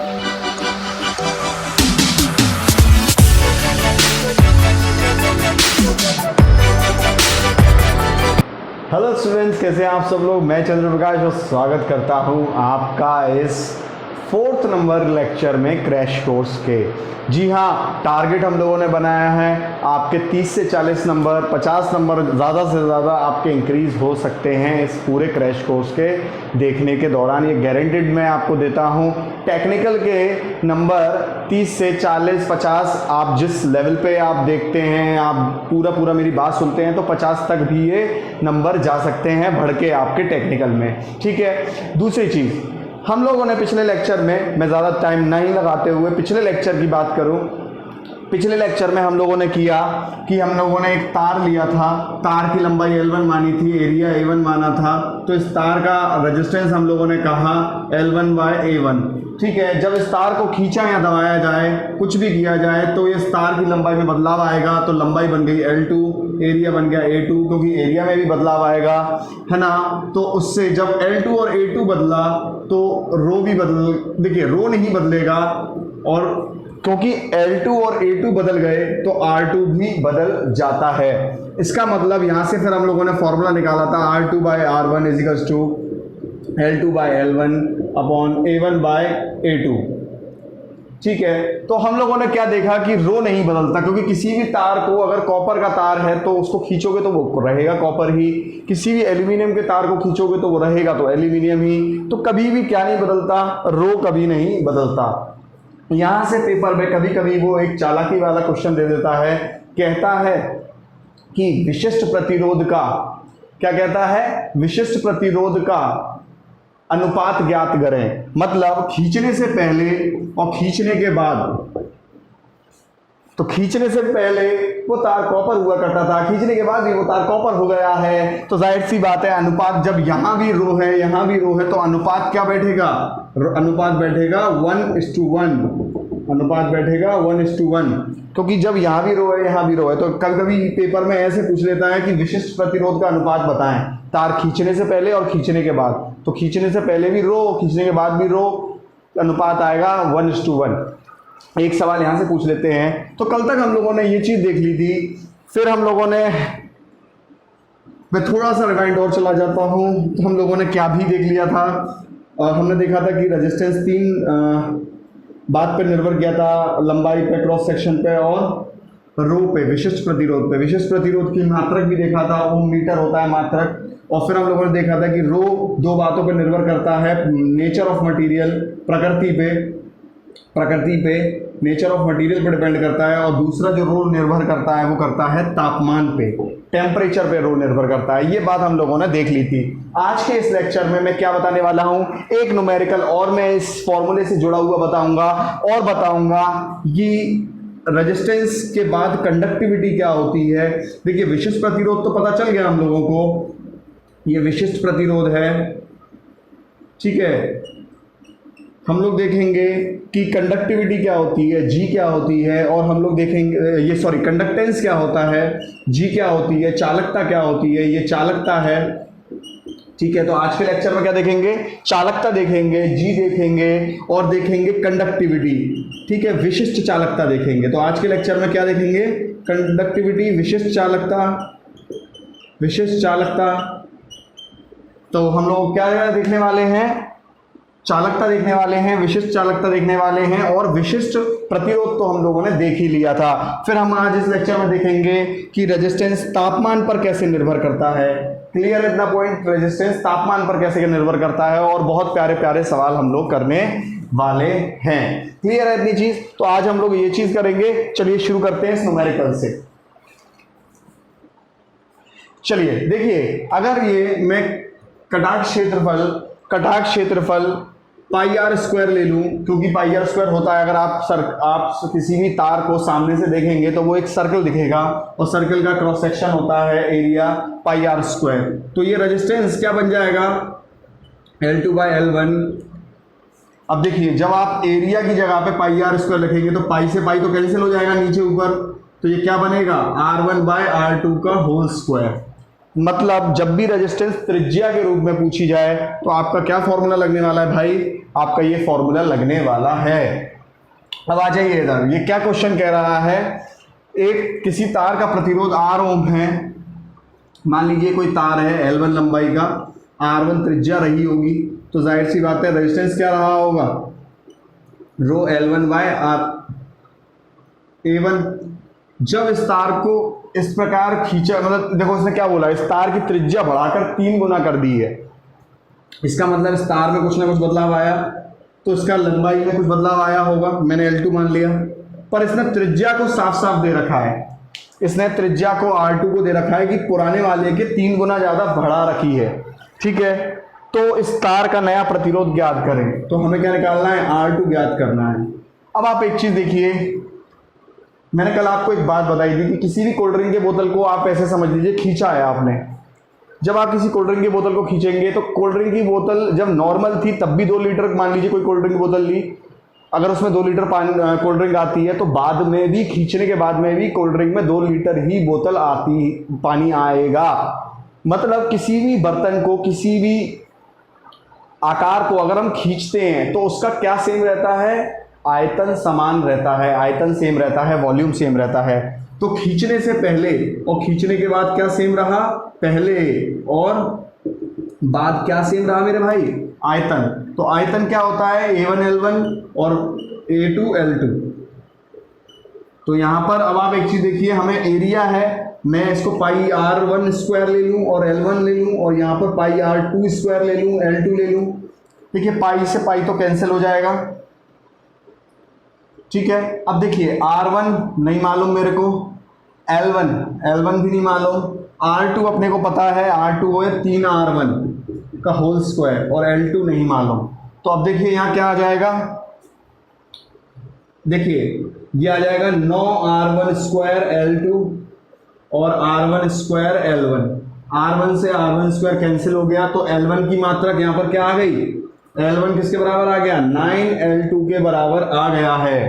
Hello students, कैसे हैं आप सब लोग। मैं चंद्र प्रकाश और स्वागत करता हूं आपका इस 4th नंबर लेक्चर में क्रैश कोर्स के। जी हाँ, टारगेट हम लोगों ने बनाया है आपके 30 से 40 नंबर, 50 नंबर ज़्यादा से ज़्यादा आपके इंक्रीज़ हो सकते हैं इस पूरे क्रैश कोर्स के देखने के दौरान। ये गारंटीड मैं आपको देता हूँ। टेक्निकल के नंबर 30 से 40, 50 आप जिस लेवल पे आप देखते हैं, आप पूरा मेरी बात सुनते हैं तो 50 तक भी ये नंबर जा सकते हैं बढ़ के आपके टेक्निकल में। ठीक है। दूसरी चीज़, हम लोगों ने पिछले लेक्चर में, मैं ज़्यादा टाइम नहीं लगाते हुए पिछले लेक्चर की बात करूं, पिछले लेक्चर में हम लोगों ने किया कि हम लोगों ने एक तार लिया था, तार की लंबाई L1 मानी थी, एरिया A1 माना था, तो इस तार का रेजिस्टेंस हम लोगों ने कहा L1/A1। ठीक है। जब इस तार को खींचा या दबाया जाए, कुछ भी किया जाए, तो इस तार की लंबाई में बदलाव आएगा, तो लंबाई बन गई L2, एरिया बन गया A2, क्योंकि एरिया में भी बदलाव आएगा, है ना। तो उससे जब L2 और A2 बदला तो रो भी बदल, देखिए रो नहीं बदलेगा, और क्योंकि L2 और A2 बदल गए तो R2 भी बदल जाता है। इसका मतलब यहाँ से फिर हम लोगों ने फॉर्मूला निकाला था R2/R1 = L2/L1 अपॉन A1/A2। ठीक है। तो हम लोगों ने क्या देखा कि रो नहीं बदलता, क्योंकि किसी भी तार को, अगर कॉपर का तार है तो उसको खींचोगे तो वो रहेगा कॉपर ही, किसी भी एल्यूमिनियम के तार को खींचोगे तो वो रहेगा तो एल्यूमिनियम ही। तो कभी भी क्या नहीं बदलता, रो कभी नहीं बदलता। यहाँ से पेपर में कभी कभी वो एक चालाकी वाला क्वेश्चन दे देता है, कहता है कि विशिष्ट प्रतिरोध का, क्या कहता है, विशिष्ट प्रतिरोध का अनुपात ज्ञात करें। मतलब खींचने से पहले और खींचने के बाद। तो खींचने से पहले वो तार कॉपर हुआ करता था, खींचने के बाद भी वो तार कॉपर हो गया है, तो जाहिर सी बात है अनुपात, जब यहाँ भी रो है यहाँ भी रो है, तो अनुपात क्या बैठेगा, अनुपात बैठेगा 1:1, अनुपात बैठेगा 1:1, क्योंकि जब यहाँ भी रो है यहाँ भी रो है। तो कभी कभी पेपर में ऐसे पूछ लेता है कि विशिष्ट प्रतिरोध का अनुपात बताएं, तार खींचने से पहले और खींचने के बाद। तो खींचने से पहले भी रो, खींचने के बाद भी रो, अनुपात आएगा 1:1। एक सवाल यहाँ से पूछ लेते हैं। तो कल तक हम लोगों ने ये चीज़ देख ली थी, फिर हम लोगों ने, मैं थोड़ा सा रिवाइंड और चला जाता हूँ, तो हम लोगों ने क्या भी देख लिया था। हमने देखा था कि रेजिस्टेंस 3 बात पर निर्भर किया था, लंबाई पे, क्रॉस सेक्शन पे और रो पे, विशिष्ट प्रतिरोध पे। विशिष्ट प्रतिरोध की मात्रक भी देखा था, ओम मीटर होता है मात्रक। और फिर हम लोगों ने देखा था कि रो 2 बातों पर निर्भर करता है, नेचर ऑफ मटेरियल, प्रकृति पे, नेचर ऑफ मटेरियल पे डिपेंड करता है, और दूसरा जो रो निर्भर करता है वो करता है तापमान पे, टेम्परेचर पे रो निर्भर करता है। ये बात हम लोगों ने देख ली थी। आज के इस लेक्चर में मैं क्या बताने वाला हूँ, एक न्यूमेरिकल और मैं इस फॉर्मूले से जुड़ा हुआ बताऊंगा, और बताऊंगा कि रेजिस्टेंस के बाद कंडक्टिविटी क्या होती है। देखिए विशिष्ट प्रतिरोध तो पता चल गया हम लोगों को, ये विशिष्ट प्रतिरोध है। ठीक है। हम लोग देखेंगे कि कंडक्टिविटी क्या होती है, जी क्या होती है, और हम लोग देखेंगे कंडक्टेंस क्या होता है, जी क्या होती है, चालकता क्या होती है, ये चालकता है। ठीक है। तो आज के लेक्चर में क्या देखेंगे, चालकता देखेंगे, जी देखेंगे, और देखेंगे कंडक्टिविटी। ठीक है। विशिष्ट चालकता देखेंगे। तो आज के लेक्चर में क्या देखेंगे, कंडक्टिविटी, विशिष्ट चालकता, विशिष्ट चालकता। तो हम लोग क्या देखने वाले हैं, चालकता देखने वाले हैं, विशिष्ट चालकता देखने वाले हैं, और विशिष्ट प्रतिरोध तो हम लोगों ने देख ही लिया था। फिर हम आज इस लेक्चर में देखेंगे कि रेजिस्टेंस तापमान पर कैसे निर्भर करता है। क्लियर इतना पॉइंट, रेजिस्टेंस तापमान पर कैसे निर्भर करता है, और बहुत प्यारे प्यारे सवाल हम लोग करने वाले हैं। क्लियर है इतनी चीज। तो आज हम लोग ये चीज करेंगे। चलिए शुरू करते हैं इस न्यूमेरिकल से। चलिए देखिए, अगर ये मैं कटाक्ष क्षेत्रफल πr² ले लूं, क्योंकि πr² होता है, अगर आप किसी भी तार को सामने से देखेंगे तो वो एक सर्कल दिखेगा, और सर्कल का क्रॉस सेक्शन होता है एरिया πr²। तो ये रेजिस्टेंस क्या बन जाएगा, L2/L1। अब देखिए, जब आप एरिया की जगह पे πr² लिखेंगे तो पाई से पाई तो कैंसिल हो जाएगा नीचे ऊपर, तो ये क्या बनेगा, R1/R2 का होल स्क्वायर। मतलब जब भी रेजिस्टेंस त्रिज्या के रूप में पूछी जाए तो आपका क्या फॉर्मूला लगने वाला है भाई, आपका ये फॉर्मूला लगने वाला है। अब आ जाइए इधर, ये क्या क्वेश्चन कह रहा है, एक किसी तार का प्रतिरोध R ओम है, मान लीजिए कोई तार है L1 लंबाई का, R1 त्रिज्या रही होगी, तो जाहिर सी बात है रेजिस्टेंस क्या रहा होगा, रो L1 बाय R A1। जब इस तार को इस प्रकार खींचा, मतलब देखो इसने क्या बोला, इस तार की त्रिज्या बढ़ाकर 3 गुना कर दी है, इसका मतलब इस तार में कुछ ना कुछ बदलाव आया, तो इसका लंबाई में कुछ बदलाव आया होगा, मैंने L2 मान लिया, पर इसने त्रिज्या को साफ साफ दे रखा है, इसने त्रिज्या को R2 को दे रखा है कि पुराने वाले के 3 गुना ज़्यादा बढ़ा रखी है, ठीक है। तो इस तार का नया प्रतिरोध ज्ञात करें, तो हमें क्या निकालना है, R2 ज्ञात करना है। अब आप एक चीज़ देखिए, मैंने कल आपको एक बात बताई थी कि किसी भी कोल्ड ड्रिंक के बोतल को आप ऐसे समझ लीजिए खींचा है आपने, जब आप किसी कोल्ड ड्रिंक की बोतल को खींचेंगे तो कोल्ड ड्रिंक की बोतल जब नॉर्मल थी तब भी 2 लीटर, मान लीजिए कोई कोल्ड ड्रिंक की बोतल ली, अगर उसमें 2 लीटर पानी कोल्ड ड्रिंक आती है तो बाद में भी, खींचने के बाद में भी कोल्ड ड्रिंक में 2 लीटर ही बोतल आती, पानी आएगा। मतलब किसी भी बर्तन को, किसी भी आकार को अगर हम खींचते हैं तो उसका क्या सेम रहता है, आयतन समान रहता है, आयतन सेम रहता है, वॉल्यूम सेम रहता है। तो खींचने से पहले और खींचने के बाद क्या सेम रहा, पहले और बाद क्या सेम रहा मेरे भाई, आयतन। तो आयतन क्या होता है, A1 L1 और A2 L2। तो यहां पर अब आप एक चीज देखिए, हमें एरिया है, मैं इसको पाई R1 स्क्वायर ले लूं और L1 ले लूं, और यहां पर पाई R2 स्क्वायर ले लूं, L2 ले लूं, देखिए पाई से पाई तो कैंसिल हो जाएगा, ठीक है। अब देखिए R1 नहीं मालूम मेरे को, L1 भी नहीं मालूम, R2 अपने को पता है, R2 है 3R1 का होल स्क्वायर, और L2 नहीं मालूम। तो अब देखिए यहाँ क्या आ जाएगा, देखिए ये आ जाएगा 9R1 स्क्वायर L2 और R1 स्क्वायर L1। R1 से R1 स्क्वायर कैंसिल हो गया, तो L1 की मात्रा यहाँ पर क्या आ गई, L1 किसके बराबर आ गया, 9L2 के बराबर आ गया है,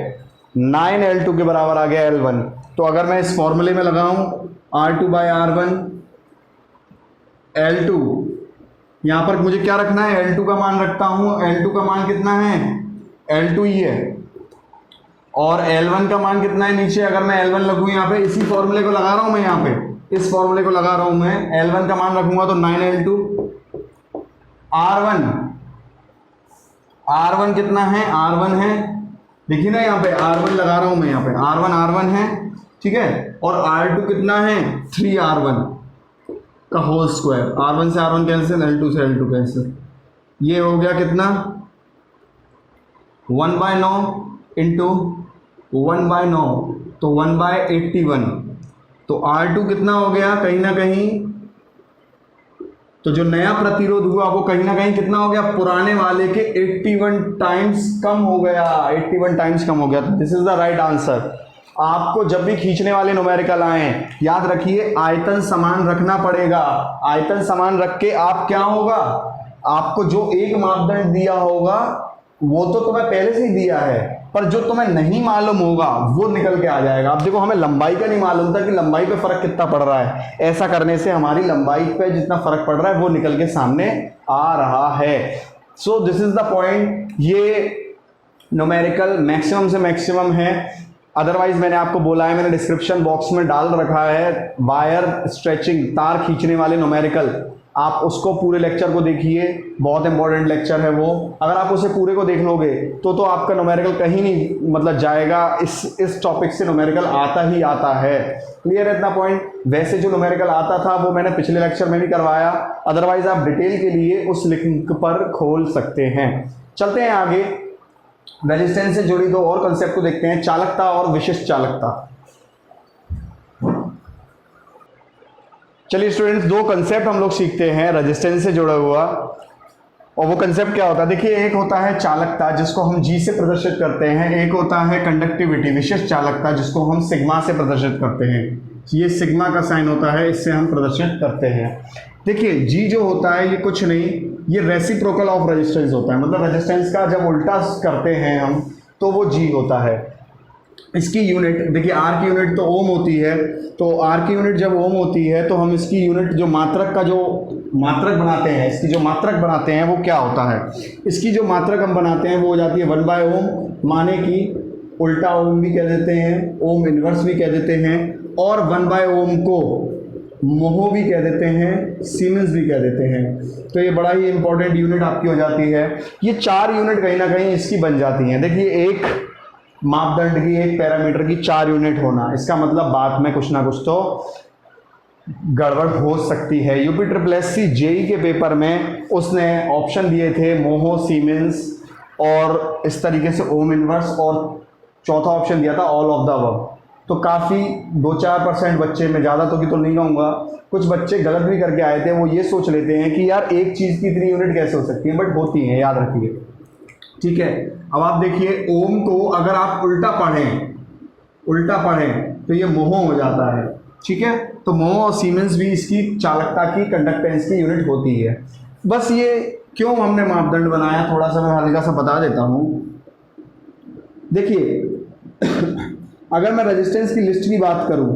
9L2 के बराबर आ गया L1। तो अगर मैं इस फॉर्मूले में लगाऊं R2 बाय R1 L2, यहां पर मुझे क्या रखना है, L2 का मान रखता हूं, L2 का मान कितना है, L2 ही है, और L1 का मान कितना है नीचे, अगर मैं L1 लगूं यहाँ पे, इसी फॉर्मूले को लगा रहा हूं मैं, यहाँ पे इस फॉर्मूले को लगा रहा हूं मैं, L1 का मान रखूंगा तो 9L2, R1 कितना है, R1 है, देखिए ना यहाँ पे R1 लगा रहा हूं मैं, यहाँ पे R1 है, ठीक है, और R2 कितना है, 3R1 का होल स्क्वायर, R1 से R1 कैंसिल, L2 से L2 कैंसिल, ये हो गया कितना 1/9 इंटू 1/9, तो 1/81। तो R2 कितना हो गया, कहीं ना कहीं, तो जो नया प्रतिरोध हुआ वो कहीं ना कहीं कितना हो गया, पुराने वाले के 81 टाइम्स कम हो गया, 81 टाइम्स कम हो गया। तो this is the right answer. आपको जब भी खींचने वाले न्यूमेरिकल आए, याद रखिए आयतन समान रखना पड़ेगा। आयतन समान रख के आप क्या होगा, आपको जो एक मापदंड दिया होगा वो तो तुम्हें पहले से ही दिया है, पर जो तुम्हें नहीं मालूम होगा वो निकल के आ जाएगा। अब देखो हमें लंबाई का नहीं मालूम था कि लंबाई पे फर्क कितना पड़ रहा है, ऐसा करने से हमारी लंबाई पे जितना फर्क पड़ रहा है वो निकल के सामने आ रहा है। So this is the point. ये न्यूमेरिकल मैक्सिमम से मैक्सिमम है। अदरवाइज मैंने आपको बोला है, मैंने डिस्क्रिप्शन बॉक्स में डाल रखा है वायर स्ट्रेचिंग, तार खींचने वाले न्यूमेरिकल, आप उसको पूरे लेक्चर को देखिए, बहुत इंपॉर्टेंट लेक्चर है वो। अगर आप उसे पूरे को देख लोगे तो आपका न्यूमेरिकल कहीं नहीं मतलब जाएगा, इस टॉपिक से न्यूमेरिकल आता ही आता है। क्लियर है इतना पॉइंट। वैसे जो न्यूमेरिकल आता था वो मैंने पिछले लेक्चर में भी करवाया, अदरवाइज आप डिटेल के लिए उस लिंक पर खोल सकते हैं। चलते हैं आगे, रेजिस्टेंस से जुड़ी दो और कंसेप्ट को देखते हैं, चालकता और विशिष्ट चालकता। चलिए स्टूडेंट्स, दो कंसेप्ट हम लोग सीखते हैं रेजिस्टेंस से जुड़ा हुआ, और वो कंसेप्ट क्या होता है, देखिए एक होता है चालकता जिसको हम G से प्रदर्शित करते हैं, एक होता है कंडक्टिविटी विशिष्ट चालकता जिसको हम सिग्मा से प्रदर्शित करते हैं। ये सिग्मा का साइन होता है, इससे हम प्रदर्शित करते हैं। देखिए G जो होता है ये कुछ नहीं, ये रेसिप्रोकल ऑफ रेजिस्टेंस होता है, मतलब रेजिस्टेंस का जब उल्टा करते हैं हम तो वो G होता है। इसकी यूनिट देखिए, आर की यूनिट तो ओम होती है, तो आर की यूनिट जब ओम होती है तो हम इसकी यूनिट जो मात्रक का जो मात्रक बनाते हैं, इसकी जो मात्रक बनाते हैं वो क्या होता है, इसकी जो मात्रक हम बनाते हैं वो हो जाती है 1/ओम, माने कि उल्टा ओम भी कह देते हैं, ओम इनवर्स भी कह देते हैं, और 1/ओम को मोहो भी कह देते हैं, सीमेंस भी कह देते हैं। तो ये बड़ा ही इंपॉर्टेंट यूनिट आपकी हो जाती है। ये 4 यूनिट कहीं ना कहीं इसकी बन जाती हैं। देखिए, एक मापदंड की, एक पैरामीटर की 4 यूनिट होना, इसका मतलब बाद में कुछ ना कुछ तो गड़बड़ हो सकती है। यूपी जेई के पेपर में उसने ऑप्शन दिए थे मोहो, सीमेंस और इस तरीके से ओम इनवर्स, और चौथा ऑप्शन दिया था ऑल ऑफ द अबव। तो काफ़ी 2-4% बच्चे, मैं ज़्यादा तो नहीं कहूँगा, कुछ बच्चे गलत भी करके आए थे। वो ये सोच लेते हैं कि यार एक चीज़ की इतनी यूनिट कैसे हो सकती है, बट होती हैं, याद रखिए। ठीक है, अब आप देखिए, ओम को अगर आप उल्टा पढ़ें तो ये मोहो हो जाता है। ठीक है, तो मोहो और सीमेंस भी इसकी चालकता की, कंडक्टेंस की यूनिट होती है। बस ये क्यों हमने मापदंड बनाया, थोड़ा सा मैं हल्का सा बता देता हूँ। देखिए, अगर मैं रेजिस्टेंस की लिस्ट की बात करूं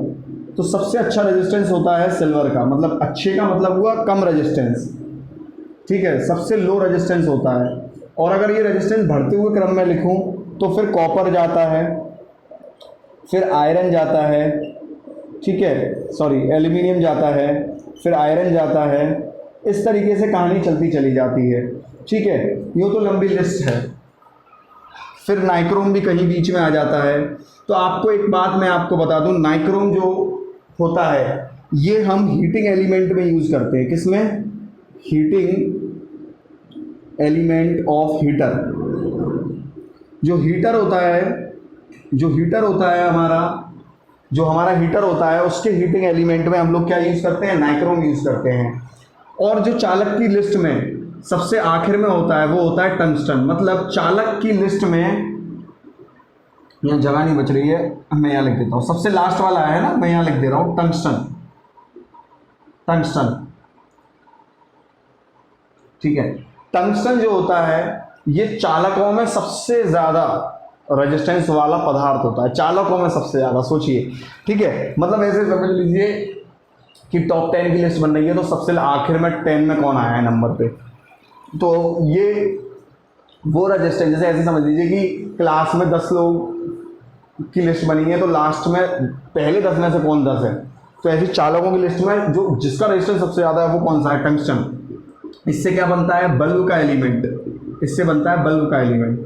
तो सबसे अच्छा रेजिस्टेंस होता है सिल्वर का, मतलब अच्छे का मतलब हुआ कम रेजिस्टेंस। ठीक है, सबसे लो रेजिस्टेंस होता है। और अगर ये रेजिस्टेंस बढ़ते हुए क्रम में लिखूं तो फिर कॉपर जाता है, फिर आयरन जाता है, ठीक है, सॉरी एल्यूमिनियम जाता है, फिर आयरन जाता है, इस तरीके से कहानी चलती चली जाती है। ठीक है, यूँ तो लंबी लिस्ट है। फिर नाइक्रोम भी कहीं बीच में आ जाता है। तो आपको एक बात मैं आपको बता दूं, नाइक्रोम जो होता है ये हम हीटिंग एलिमेंट में यूज़ करते हैं। किसमें? Heating element of heater. जो हीटर होता है हमारा, जो हमारा हीटर होता है उसके हीटिंग एलिमेंट में हम लोग क्या यूज़ करते हैं? नाइक्रोम यूज़ करते हैं। और जो चालक की लिस्ट में सबसे आखिर में होता है वो होता है टंगस्टन। मतलब चालक की लिस्ट में, यहाँ जगह नहीं बच रही है, मैं यहाँ लिख देता हूँ, सबसे लास्ट वाला है ना, मैं यहाँ लिख दे रहा हूँ टंगस्टन। ठीक है, टंगस्टन जो होता है ये चालकों में सबसे ज़्यादा रेजिस्टेंस वाला पदार्थ होता है, चालकों में सबसे ज़्यादा। सोचिए, ठीक है, मतलब ऐसे समझ लीजिए कि टॉप 10 की लिस्ट बन रही है तो सबसे आखिर में 10 में कौन आया है नंबर पे, तो ये वो रेजिस्टेंस, जैसे ऐसे समझ लीजिए कि क्लास में 10 लोग की लिस्ट बनी है तो लास्ट में पहले 10 में से कौन 10 है, तो ऐसी चालकों की लिस्ट में जो जिसका रेजिस्टेंस सबसे ज़्यादा है वो कौन सा है? टंगस्टन। इससे क्या बनता है? बल्ब का एलिमेंट। इससे बनता है बल्ब का एलिमेंट।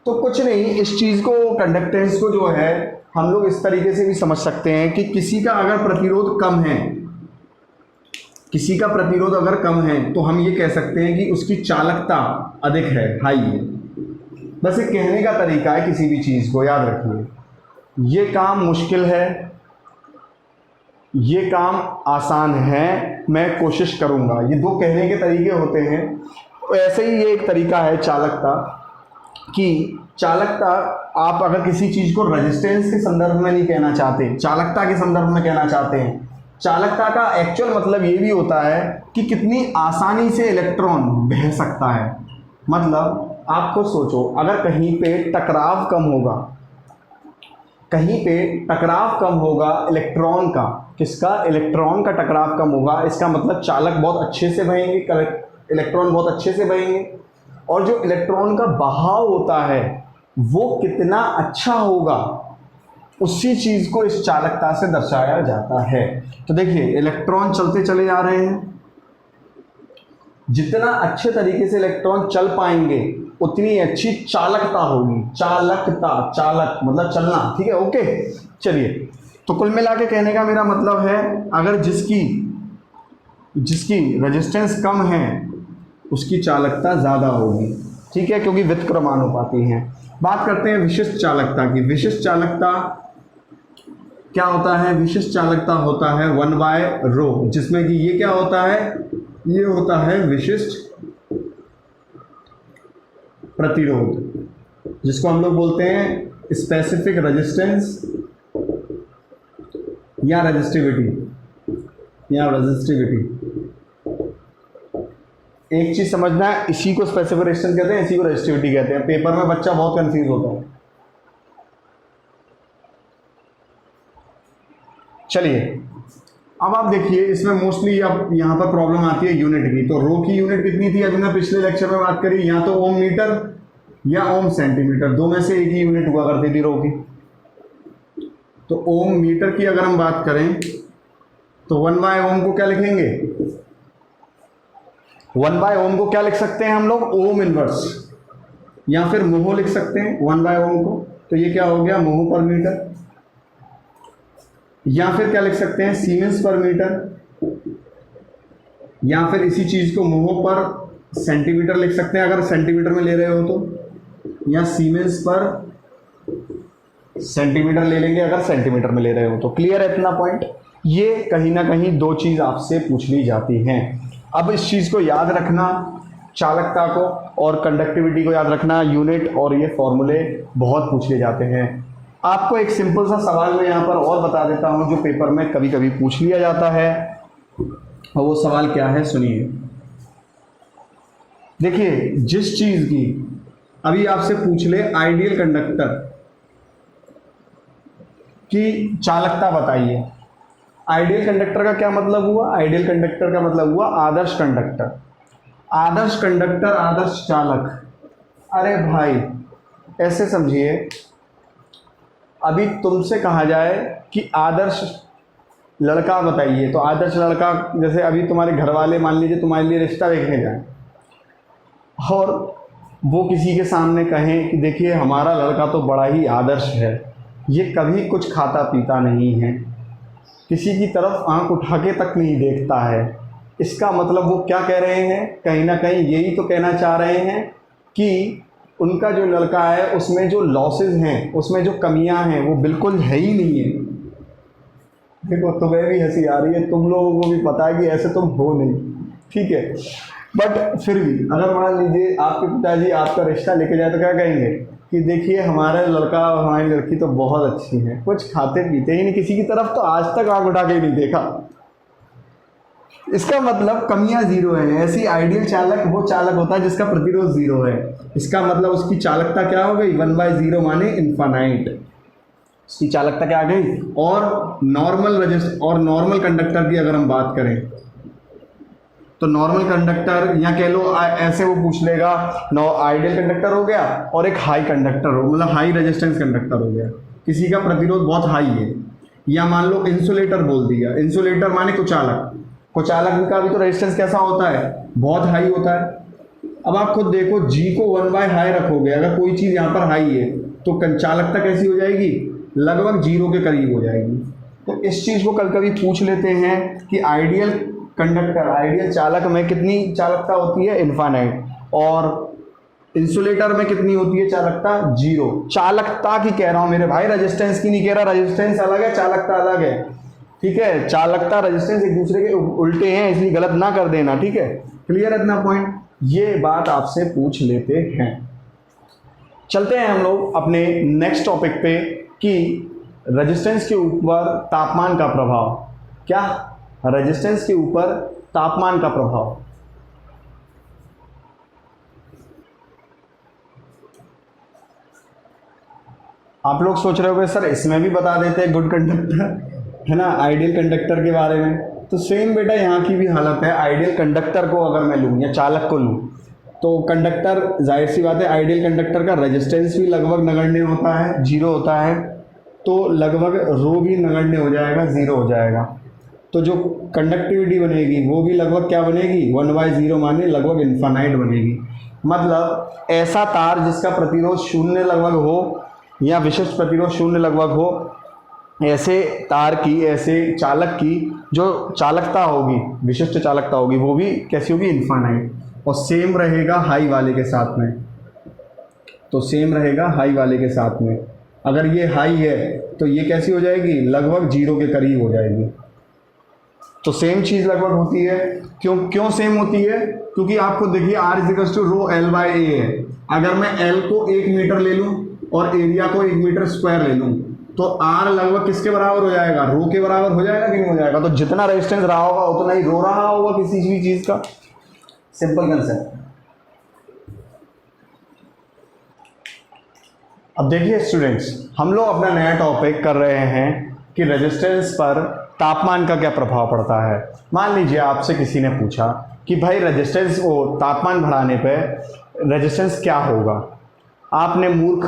तो कुछ नहीं, इस चीज़ को, कंडक्टेंस को जो है हम लोग इस तरीके से भी समझ सकते हैं कि किसी का अगर प्रतिरोध कम है, किसी का प्रतिरोध अगर कम है तो हम ये कह सकते हैं कि उसकी चालकता अधिक है, हाई है। बस एक कहने का तरीका है किसी भी चीज़ को, याद रखिए। ये काम मुश्किल है, ये काम आसान है, मैं कोशिश करूँगा। ये दो कहने के तरीके होते हैं। ऐसे ही ये एक तरीका है चालकता कि चालकता आप अगर किसी चीज़ को रेजिस्टेंस के संदर्भ में नहीं कहना चाहते, चालकता के संदर्भ में कहना चाहते हैं। चालकता का एक्चुअल मतलब ये भी होता है कि कितनी आसानी से इलेक्ट्रॉन बह सकता है। मतलब आप खुद सोचो, अगर कहीं पे टकराव कम होगा, कहीं पे टकराव कम होगा इलेक्ट्रॉन का, किसका? इलेक्ट्रॉन का टकराव कम होगा, इसका मतलब चालक बहुत अच्छे से बहेंगे, इलेक्ट्रॉन बहुत अच्छे से बहेंगे। और जो इलेक्ट्रॉन का बहाव होता है वो कितना अच्छा होगा, उसी चीज़ को इस चालकता से दर्शाया जाता है। तो देखिए, इलेक्ट्रॉन चलते चले जा रहे हैं, जितना अच्छे तरीके से इलेक्ट्रॉन चल पाएंगे उतनी अच्छी चालकता होगी। चालकता, चालक मतलब चलना, ठीक है, ओके। चलिए, तो कुल मिला के कहने का मेरा मतलब है, अगर जिसकी रेजिस्टेंस कम है उसकी चालकता ज़्यादा होगी, ठीक है, क्योंकि व्युत्क्रमानुपाती हैं। बात करते हैं विशिष्ट चालकता की। विशिष्ट चालकता क्या होता है? विशिष्ट चालकता होता है 1/ρ, जिसमें कि ये क्या होता है? ये होता है विशिष्ट प्रतिरोध, जिसको हम लोग बोलते हैं स्पेसिफिक रेजिस्टेंस या रेजिस्टिविटी। एक चीज़ समझना है, इसी को स्पेसिफिक रेजिस्टेंस कहते हैं, इसी को रेजिस्टिविटी कहते हैं। पेपर में बच्चा बहुत कंफ्यूज होता है। चलिए अब आप देखिए, इसमें मोस्टली अब यहाँ पर प्रॉब्लम आती है यूनिट की। तो रो की यूनिट कितनी थी, अभी मैं पिछले लेक्चर में बात करी, या तो ओम मीटर या ओम सेंटीमीटर, दो में से एक ही यूनिट हुआ करती थी रो की। तो ओम मीटर की अगर हम बात करें तो 1/ओम को क्या लिखेंगे, 1/ओम को क्या लिख सकते हैं हम लोग, ओम इनवर्स, या फिर मोह लिख सकते हैं 1/ओम को। तो ये क्या हो गया, मोह पर मीटर। या फिर क्या लिख सकते हैं, सीमेंस पर मीटर, या फिर इसी चीज को मोह पर सेंटीमीटर लिख सकते हैं अगर सेंटीमीटर में ले रहे हो तो, या सीमेंस पर सेंटीमीटर ले लेंगे अगर सेंटीमीटर में ले रहे हो तो। क्लियर है इतना पॉइंट। ये कहीं ना कहीं दो चीज आपसे पूछ ली जाती हैं। अब इस चीज को याद रखना, चालकता को और कंडक्टिविटी को याद रखना, यूनिट और ये फॉर्मूले बहुत पूछ लिए जाते हैं। आपको एक सिंपल सा सवाल मैं यहाँ पर और बता देता हूँ जो पेपर में कभी कभी पूछ लिया जाता है, और वो सवाल क्या है सुनिए। देखिए, जिस चीज की अभी आपसे पूछ ले आइडियल कंडक्टर की चालकता बताइए। आइडियल कंडक्टर का क्या मतलब हुआ, आइडियल कंडक्टर का मतलब हुआ आदर्श कंडक्टर। आदर्श कंडक्टर, आदर्श चालक। अरे भाई ऐसे समझिए, अभी तुमसे कहा जाए कि आदर्श लड़का बताइए, तो आदर्श लड़का, जैसे अभी तुम्हारे घर वाले मान लीजिए तुम्हारे लिए रिश्ता देखने जाए और वो किसी के सामने कहें कि देखिए हमारा लड़का तो बड़ा ही आदर्श है, ये कभी कुछ खाता पीता नहीं है, किसी की तरफ आंख उठा के तक नहीं देखता है। इसका मतलब वो क्या कह रहे हैं, कहीं ना कहीं यही तो कहना चाह रहे हैं कि उनका जो लड़का है उसमें जो लॉसेस हैं, उसमें जो कमियां हैं वो बिल्कुल है ही नहीं है। देखो तुम्हें भी हंसी आ रही है, तुम लोगों को भी पता है कि ऐसे तुम हो नहीं, ठीक है, बट फिर भी अगर मान लीजिए आपके पिताजी आपका रिश्ता लेके जाए तो क्या कहेंगे कि देखिए हमारा लड़का और हमारी लड़की तो बहुत अच्छी है, कुछ खाते पीते ही नहीं, किसी की तरफ तो आज तक आंख उठा के ही नहीं देखा। इसका मतलब कमियां जीरो है। ऐसी आइडियल चालक वो चालक होता है जिसका प्रतिरोध जीरो है। इसका मतलब उसकी चालकता क्या हो गई, 1/0 माने इन्फानाइट। उसकी चालकता क्या आ गई। और नॉर्मल रजिस्टर और नॉर्मल कंडक्टर की अगर हम बात करें तो नॉर्मल कंडक्टर या कह लो ऐसे वो पूछ लेगा, आइडियल कंडक्टर हो गया और एक हाई कंडक्टर हो, मतलब हाई रेजिस्टेंस कंडक्टर हो गया, किसी का प्रतिरोध बहुत हाई है। या मान लो इंसुलेटर बोल दिया, इंसुलेटर माने कुचालक, कुचालक का भी तो रेजिस्टेंस कैसा होता है, बहुत हाई होता है। अब आप खुद देखो, जी को 1 हाई रखोगे, अगर कोई चीज़ यहाँ पर हाई है तो चालकता कैसी हो जाएगी, लगभग 0 के करीब हो जाएगी। तो इस चीज़ को कल कभी पूछ लेते हैं कि आइडियल कंडक्टर, आइडियल चालक में कितनी चालकता होती है, इन्फानाइट, और इंसुलेटर में कितनी होती है चालकता, 0। चालकता की कह रहा हूँ मेरे भाई, रेजिस्टेंस की नहीं कह रहा, रेजिस्टेंस अलग है, चालकता अलग है, ठीक है। चालकता रेजिस्टेंस एक दूसरे के उल्टे हैं, इसलिए गलत ना कर देना, ठीक है। क्लियर है इतना पॉइंट, ये बात आपसे पूछ लेते हैं। चलते हैं हम लोग अपने नेक्स्ट टॉपिक पे कि रेजिस्टेंस के ऊपर तापमान का प्रभाव। क्या, रेजिस्टेंस के ऊपर तापमान का प्रभाव। आप लोग सोच रहे होंगे सर इसमें भी बता देते हैं गुड कंडक्टर, है ना, आइडियल कंडक्टर के बारे में। तो सेम बेटा यहाँ की भी हालत है। आइडियल कंडक्टर को अगर मैं लूँ या चालक को लूँ तो कंडक्टर, जाहिर सी बात है, आइडियल कंडक्टर का रेजिस्टेंस भी लगभग नगण्य होता है, 0 होता है, तो लगभग रो भी नगण्य हो जाएगा, 0 हो जाएगा। तो जो कंडक्टिविटी बनेगी वो भी लगभग क्या बनेगी, 1/0 माने लगभग इन्फानाइट बनेगी। मतलब ऐसा तार जिसका प्रतिरोध 0 लगभग हो या विशिष्ट प्रतिरोध 0 लगभग हो, ऐसे तार की, ऐसे चालक की जो चालकता होगी, विशिष्ट चालकता होगी, वो भी कैसी होगी, इन्फानाइट। और सेम रहेगा हाई वाले के साथ में, तो सेम रहेगा हाई वाले के साथ में। अगर ये हाई है तो ये कैसी हो जाएगी, लगभग 0 के करीब हो जाएगी। तो सेम चीज़ लगभग होती है। क्यों सेम होती है, क्योंकि आपको देखिए R=ρL/A है। अगर मैं L को 1 मीटर ले लूँ और एरिया को 1 मीटर स्क्वायर ले लूँ तो R लगभग किसके बराबर हो जाएगा, रो के बराबर हो जाएगा कि नहीं हो जाएगा। तो जितना रेजिस्टेंस रहा होगा उतना ही रो रहा होगा किसी भी चीज़ का। Simple concept. अब देखिए स्टूडेंट्स, हम लोग अपना नया टॉपिक कर रहे हैं कि रेजिस्टेंस पर तापमान का क्या प्रभाव पड़ता है। मान लीजिए आपसे किसी ने पूछा कि भाई रेजिस्टेंस वो तापमान बढ़ाने पे रेजिस्टेंस क्या होगा, आपने मूर्ख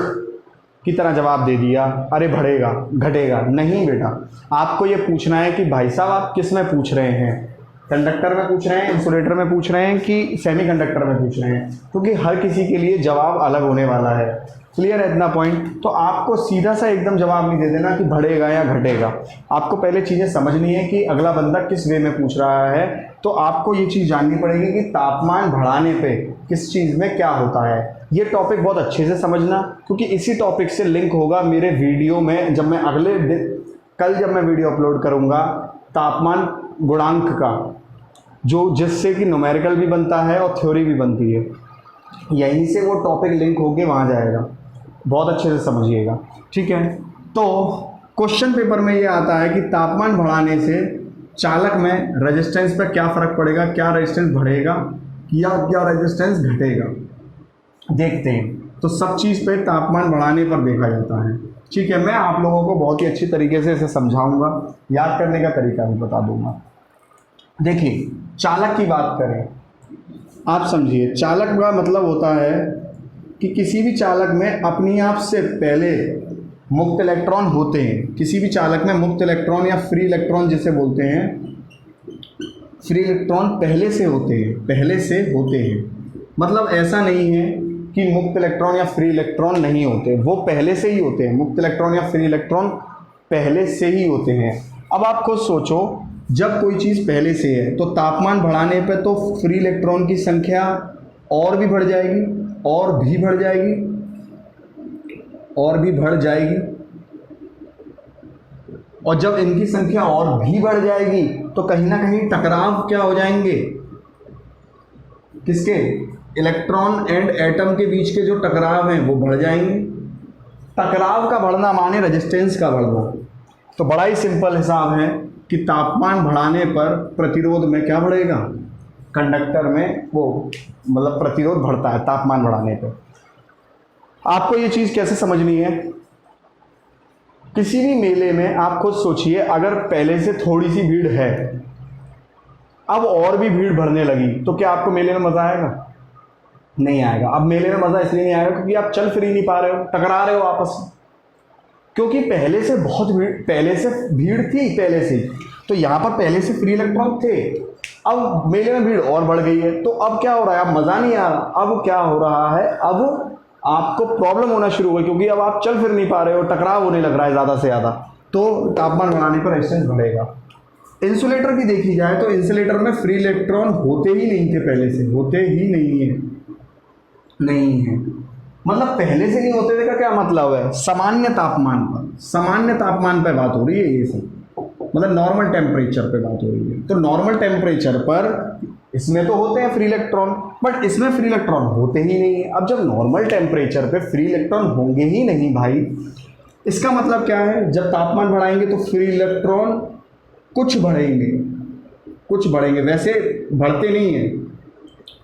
की तरह जवाब दे दिया, अरे बढ़ेगा घटेगा। नहीं बेटा, आपको ये पूछना है कि भाई साहब आप किस में पूछ रहे हैं, कंडक्टर में पूछ रहे हैं, इंसुलेटर में पूछ रहे हैं कि सेमीकंडक्टर में पूछ रहे हैं, क्योंकि हर किसी के लिए जवाब अलग होने वाला है। क्लियर है इतना पॉइंट। तो आपको सीधा सा एकदम जवाब नहीं दे देना कि बढ़ेगा या घटेगा, आपको पहले चीज़ें समझनी है कि अगला बंदा किस वे में पूछ रहा है। तो आपको ये चीज़ जाननी पड़ेगी कि तापमान बढ़ाने पे किस चीज़ में क्या होता है। ये टॉपिक बहुत अच्छे से समझना, क्योंकि इसी टॉपिक से लिंक होगा मेरे वीडियो में, जब मैं अगले दिन कल जब मैं वीडियो अपलोड करूँगा तापमान गुणांक का, जो जिससे कि न्यूमेरिकल भी बनता है और थ्योरी भी बनती है, यहीं से वो टॉपिक लिंक होके वहाँ जाएगा। बहुत अच्छे से समझिएगा, ठीक है। तो क्वेश्चन पेपर में ये आता है कि तापमान बढ़ाने से चालक में रेजिस्टेंस पर क्या फ़र्क पड़ेगा, क्या रेजिस्टेंस बढ़ेगा या क्या रेजिस्टेंस घटेगा। देखते हैं। तो सब चीज़ पे तापमान बढ़ाने पर देखा जाता है, ठीक है। मैं आप लोगों को बहुत ही अच्छी तरीके से इसे समझाऊंगा, याद करने का तरीका भी बता दूंगा। देखिए, चालक की बात करें, आप समझिए, चालक का मतलब होता है कि किसी भी चालक में अपनी आप से पहले मुक्त इलेक्ट्रॉन होते हैं। किसी भी चालक में मुक्त इलेक्ट्रॉन या फ्री इलेक्ट्रॉन जिसे बोलते हैं, फ्री इलेक्ट्रॉन पहले से होते हैं। मतलब ऐसा नहीं है कि मुक्त इलेक्ट्रॉन या फ्री इलेक्ट्रॉन नहीं होते, वो पहले से ही होते हैं। मुक्त इलेक्ट्रॉन या फ्री इलेक्ट्रॉन पहले से ही होते हैं। अब आप खुद सोचो, जब कोई चीज़ पहले से है तो तापमान बढ़ाने पे तो फ्री इलेक्ट्रॉन की संख्या और भी बढ़ जाएगी, और भी बढ़ जाएगी। और जब इनकी संख्या और भी बढ़ जाएगी तो कहीं ना कहीं टकराव क्या हो जाएंगे, किसके, इलेक्ट्रॉन एंड एटम के बीच के जो टकराव हैं वो बढ़ जाएंगे। टकराव का बढ़ना माने रेजिस्टेंस का बढ़ना। तो बड़ा ही सिंपल हिसाब है कि तापमान बढ़ाने पर प्रतिरोध में क्या बढ़ेगा, कंडक्टर में वो मतलब प्रतिरोध बढ़ता है तापमान बढ़ाने पर। आपको ये चीज़ कैसे समझनी है, किसी भी मेले में आप खुद सोचिए, अगर पहले से थोड़ी सी भीड़ है, अब और भी भीड़ बढ़ने लगी, तो क्या आपको मेले में मज़ा आएगा? नहीं आएगा। अब मेले में मज़ा इसलिए नहीं आएगा क्योंकि आप चल फिर ही नहीं पा रहे हो, टकरा रहे हो आपस में, क्योंकि पहले से बहुत भीड़ थी पहले से, तो यहाँ पर पहले से फ्री इलेक्ट्रॉन थे। अब मेले में भीड़ और बढ़ गई है, तो अब क्या हो रहा है, अब मज़ा नहीं आ रहा। अब क्या हो रहा है, अब आपको प्रॉब्लम होना शुरू हो गई, क्योंकि अब आप चल फिर नहीं पा रहे हो, टकराव होने लग रहा है ज़्यादा से ज़्यादा, तो तापमान बढ़ाने पर रेजिस्टेंस बढ़ेगा। इंसुलेटर की देखी जाए तो इंसुलेटर में फ्री इलेक्ट्रॉन होते ही नहीं थे, पहले से होते ही नहीं है। मतलब पहले से नहीं होते थे का क्या मतलब है, सामान्य तापमान पर बात हो रही है, ये सब मतलब नॉर्मल टेम्परेचर पे बात हो रही है। तो नॉर्मल टेम्परेचर पर इसमें तो होते हैं फ्री इलेक्ट्रॉन, बट इसमें फ्री इलेक्ट्रॉन होते ही नहीं है। अब जब नॉर्मल टेम्परेचर पे फ्री इलेक्ट्रॉन होंगे ही नहीं भाई, इसका मतलब क्या है, जब तापमान बढ़ाएंगे तो फ्री इलेक्ट्रॉन कुछ बढ़ेंगे, वैसे बढ़ते नहीं हैं,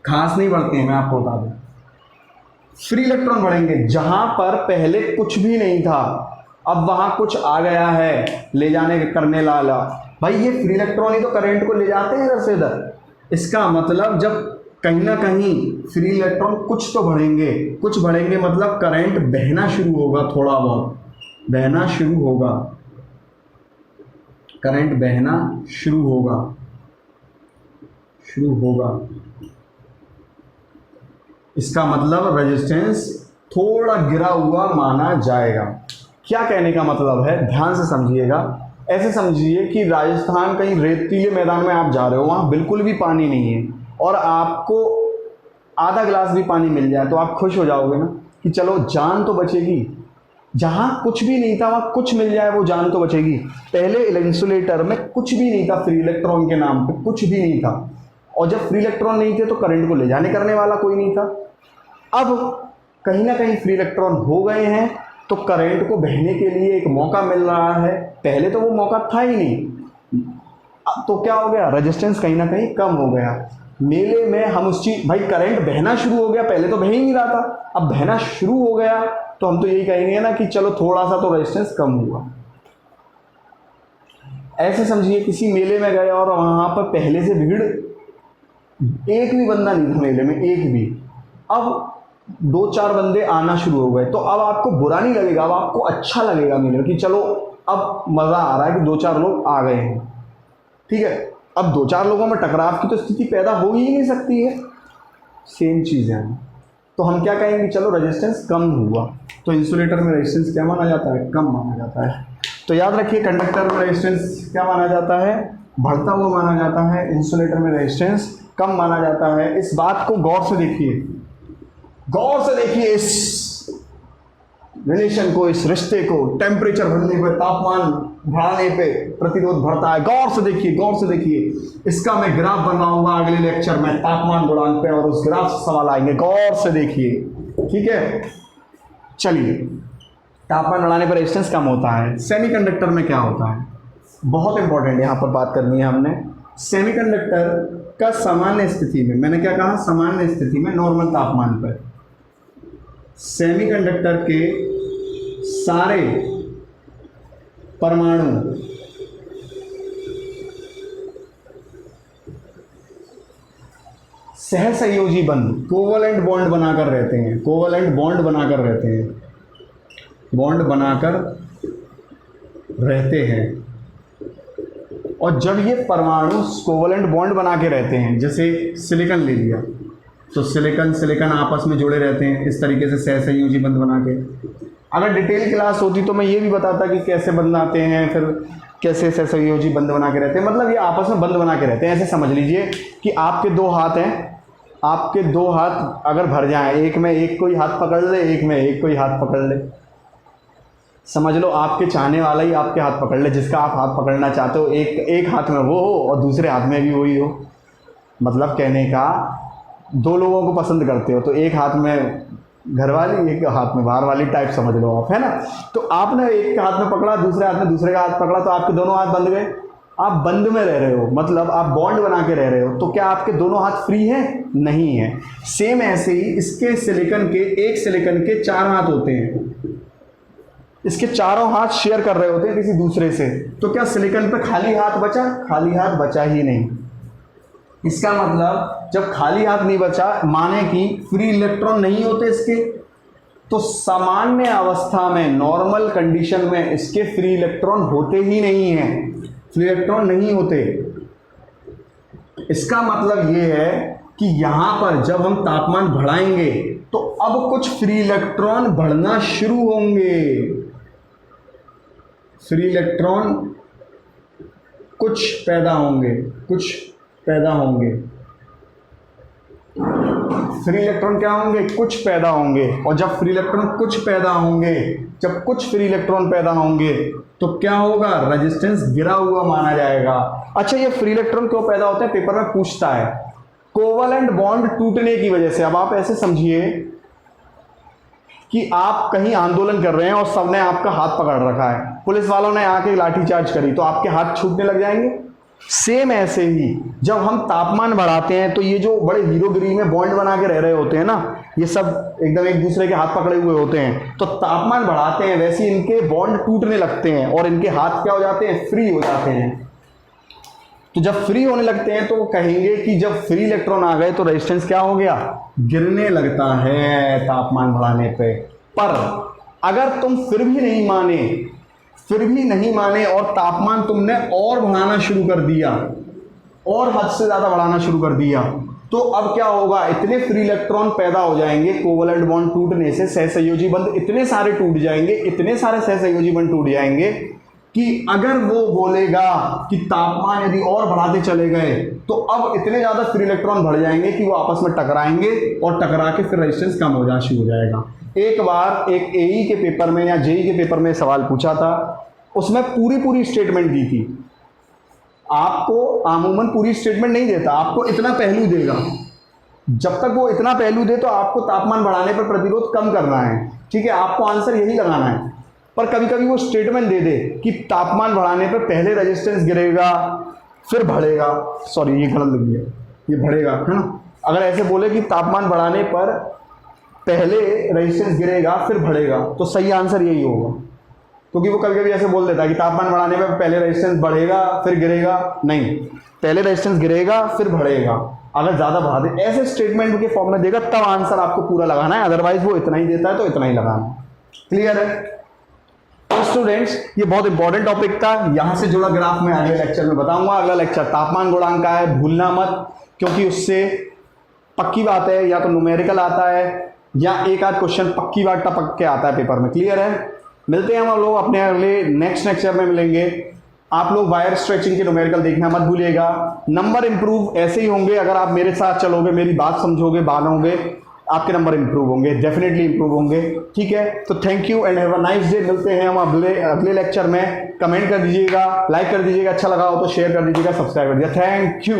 खास नहीं बढ़ते हैं। मैं आपको बता दूं, फ्री इलेक्ट्रॉन बढ़ेंगे जहां पर पहले कुछ भी नहीं था, अब वहां कुछ आ गया है ले जाने करने लाला। भाई ये फ्री इलेक्ट्रॉन ही तो करंट को ले जाते हैं इधर से इधर। इसका मतलब जब कहीं ना कहीं फ्री इलेक्ट्रॉन कुछ तो बढ़ेंगे, मतलब करंट बहना शुरू होगा, थोड़ा बहुत बहना शुरू होगा। इसका मतलब रेजिस्टेंस थोड़ा गिरा हुआ माना जाएगा। क्या कहने का मतलब है, ध्यान से समझिएगा। ऐसे समझिए कि राजस्थान कहीं रेतीले मैदान में आप जा रहे हो, वहाँ बिल्कुल भी पानी नहीं है, और आपको आधा गिलास भी पानी मिल जाए तो आप खुश हो जाओगे ना कि चलो जान तो बचेगी। जहाँ कुछ भी नहीं था वहाँ कुछ मिल जाए, वो जान तो बचेगी। पहले इंसुलेटर में कुछ भी नहीं था, फ्री इलेक्ट्रॉन के नाम पे कुछ भी नहीं था, और जब फ्री इलेक्ट्रॉन नहीं थे तो करंट को ले जाने करने वाला कोई नहीं था। अब कहीं ना कहीं फ्री इलेक्ट्रॉन हो गए हैं तो करंट को बहने के लिए एक मौका मिल रहा है। पहले तो वो मौका था ही नहीं, तो क्या हो गया, रेजिस्टेंस कहीं ना कहीं कम हो गया। मेले में हम उस चीज, भाई करंट बहना शुरू हो गया, पहले तो बह ही नहीं रहा था, अब बहना शुरू हो गया तो हम तो यही कहेंगे ना कि चलो थोड़ा सा तो रेजिस्टेंस कम हुआ। ऐसे समझिए किसी मेले में गए और वहाँ पर पहले से भीड़, एक भी बंदा नहीं था मेले में, एक भी। अब 2-4 बंदे आना शुरू हो गए, तो अब आपको बुरा नहीं लगेगा, अब आपको अच्छा लगेगा मेले में कि चलो अब मज़ा आ रहा है कि 2-4 लोग आ गए हैं, ठीक है। अब 2-4 लोगों में टकराव की तो स्थिति पैदा हो ही नहीं सकती है, सेम चीज़ है। तो हम क्या कहेंगे, चलो रेजिस्टेंस कम हुआ, तो इंसुलेटर में रेजिस्टेंस क्या माना जाता है, कम माना जाता है। तो याद रखिए कंडक्टर में रेजिस्टेंस क्या माना जाता है, बढ़ता हुआ माना जाता है, इंसुलेटर में रेजिस्टेंस कम माना जाता है। इस बात को गौर से देखिए, गौर से देखिए इस रिलेशन को, इस रिश्ते को। टेम्परेचर बढ़ने पर, तापमान बढ़ाने पे प्रतिरोध बढ़ता है। गौर से देखिए, गौर से देखिए। इसका मैं ग्राफ बनाऊंगा अगले लेक्चर में तापमान गुणांक पे, और उस ग्राफ से सवाल आएंगे, गौर से देखिए, ठीक है। चलिए, तापमान बढ़ाने पर रेजिस्टेंस कम होता है। सेमीकंडक्टर में क्या होता है, बहुत इंपॉर्टेंट यहाँ पर बात करनी है हमने। सेमीकंडक्टर का सामान्य स्थिति में, मैंने क्या कहा, सामान्य स्थिति में नॉर्मल तापमान पर सेमीकंडक्टर के सारे परमाणु सहसंयोजी बंध, कोवलेंट बॉन्ड बनाकर रहते हैं, कोवलेंट बॉन्ड बनाकर रहते हैं, बॉन्ड बनाकर रहते हैं। और जब ये परमाणु कोवलेंट बॉन्ड बना के रहते हैं, जैसे सिलिकॉन ले लिया, तो सिलिकॉन सिलिकॉन आपस में जुड़े रहते हैं इस तरीके से सहसंयोजी बंध बना के। अगर डिटेल क्लास होती तो मैं ये भी बताता कि कैसे बंध आते हैं, फिर कैसे सहसंयोजी बंध बना के रहते हैं। मतलब ये आपस में बंध बना के रहते हैं। ऐसे समझ लीजिए कि आपके 2 हाथ हैं, आपके 2 हाथ अगर भर जाएं, एक में एक कोई हाथ पकड़ ले, एक में एक कोई हाथ पकड़ ले, समझ लो आपके चाहने वाला ही आपके हाथ पकड़ ले, जिसका आप हाथ पकड़ना चाहते हो, एक हाथ में वो हो और दूसरे हाथ में भी वही हो। मतलब कहने का, 2 लोगों को पसंद करते हो तो एक हाथ में घर वाली, एक हाथ में बाहर वाली टाइप समझ लो आप, है ना। तो आपने एक हाथ में पकड़ा, दूसरे हाथ में दूसरे का हाथ पकड़ा, तो आपके दोनों हाथ बंध गए, आप बंद में रह रहे हो, मतलब आप बॉन्ड बना के रह रहे हो। तो क्या आपके दोनों हाथ फ्री हैं? नहीं है। सेम ऐसे ही इसके सिलिकॉन के, एक सिलिकॉन के 4 हाथ होते हैं, इसके चारों हाथ शेयर कर रहे होते हैं किसी दूसरे से। तो क्या सिलिकॉन पे खाली हाथ बचा? खाली हाथ बचा ही नहीं। इसका मतलब जब खाली हाथ नहीं बचा, माने कि फ्री इलेक्ट्रॉन नहीं होते इसके, तो सामान्य अवस्था में, नॉर्मल कंडीशन में इसके फ्री इलेक्ट्रॉन होते ही नहीं हैं, फ्री इलेक्ट्रॉन नहीं होते। इसका मतलब ये है कि यहां पर जब हम तापमान बढ़ाएंगे तो अब कुछ फ्री इलेक्ट्रॉन बढ़ना शुरू होंगे, फ्री इलेक्ट्रॉन कुछ पैदा होंगे, कुछ पैदा होंगे। फ्री इलेक्ट्रॉन क्या होंगे? कुछ पैदा होंगे। और जब फ्री इलेक्ट्रॉन कुछ पैदा होंगे, जब कुछ फ्री इलेक्ट्रॉन पैदा होंगे तो क्या होगा? रेजिस्टेंस गिरा हुआ माना जाएगा। अच्छा, ये फ्री इलेक्ट्रॉन क्यों पैदा होते हैं? पेपर में पूछता है। कोवलेंट बॉन्ड टूटने की वजह से। अब आप ऐसे समझिए कि आप कहीं आंदोलन कर रहे हैं और सबने आपका हाथ पकड़ रखा है, पुलिस वालों ने आके लाठीचार्ज करी, तो आपके हाथ छूटने लग जाएंगे। सेम ऐसे ही जब हम तापमान बढ़ाते हैं तो ये जो बड़े हीरोगिरी में बॉन्ड बना के रह रहे होते हैं ना, ये सब एकदम एक दूसरे के हाथ पकड़े हुए होते हैं, तो तापमान बढ़ाते हैं वैसे ही इनके बॉन्ड टूटने लगते हैं और इनके हाथ क्या हो जाते हैं? फ्री हो जाते हैं। तो जब फ्री होने लगते हैं तो वो कहेंगे कि जब फ्री इलेक्ट्रॉन आ गए तो रेजिस्टेंस क्या हो गया? गिरने लगता है तापमान बढ़ाने पे। पर अगर तुम फिर भी नहीं माने और तापमान तुमने और बढ़ाना शुरू कर दिया, और हद से ज़्यादा बढ़ाना शुरू कर दिया, तो अब क्या होगा? इतने फ्री इलेक्ट्रॉन पैदा हो जाएंगे कोवलेंट बॉन्ड टूटने से, सहसंयोजी बंध इतने सारे टूट जाएंगे, इतने सारे सहसंयोजी बंध टूट जाएंगे कि अगर वो बोलेगा कि तापमान यदि और बढ़ाते चले गए तो अब इतने ज़्यादा फ्री इलेक्ट्रॉन बढ़ जाएंगे कि वो आपस में टकराएंगे और टकरा के फिर रेजिस्टेंस कम हो जाना शुरू हो जाएगा। एक बार एक एई के पेपर में या जेई के पेपर में सवाल पूछा था, उसमें पूरी स्टेटमेंट दी थी। आपको अमूमन पूरी स्टेटमेंट नहीं देता, आपको इतना पहलू देगा। जब तक वो इतना पहलू दे तो आपको तापमान बढ़ाने पर प्रतिरोध कम करना है, ठीक है, आपको आंसर यही लगाना है। पर कभी कभी वो स्टेटमेंट दे दे कि तापमान बढ़ाने पर पहले रेजिस्टेंस गिरेगा फिर बढ़ेगा, सॉरी ये गलत लिख दिया, ये बढ़ेगा, है ना। अगर ऐसे बोले कि तापमान बढ़ाने पर पहले रेजिस्टेंस गिरेगा फिर बढ़ेगा, तो सही आंसर यही होगा। क्योंकि वो कभी कभी ऐसे बोल देता है कि तापमान बढ़ाने में पहले रेजिस्टेंस बढ़ेगा फिर गिरेगा, नहीं, पहले रेजिस्टेंस गिरेगा फिर बढ़ेगा, अगर ज्यादा बढ़ा दे ऐसे स्टेटमेंट के फॉर्म में देगा तब आंसर आपको पूरा लगाना है, अदरवाइज वो इतना ही देता है तो इतना ही लगाना है। क्लियर है? तो स्टूडेंट्स ये बहुत इंपॉर्टेंट टॉपिक था, यहां से जुड़ा ग्राफ मैं अगले लेक्चर में बताऊंगा। अगला लेक्चर तापमान गुणांक का है, भूलना मत, क्योंकि उससे पक्की बात है या तो न्यूमेरिकल आता है या एक आध क्वेश्चन पक्की बात टपक के आता है पेपर में। क्लियर है? मिलते हैं हम लोग अपने अगले नेक्स्ट लेक्चर में मिलेंगे। आप लोग वायर स्ट्रेचिंग के न्यूमेरिकल देखना मत भूलिएगा। नंबर इंप्रूव ऐसे ही होंगे अगर आप मेरे साथ चलोगे, मेरी बात समझोगे, मानोगे, आपके नंबर इंप्रूव होंगे, डेफिनेटली इंप्रूव होंगे। ठीक है, तो thank you and have a nice day. मिलते हैं हम अगले लेक्चर में। कमेंट कर दीजिएगा, लाइक कर दीजिएगा, अच्छा लगा हो तो शेयर कर दीजिएगा, सब्सक्राइब कर दीजिएगा। Thank you.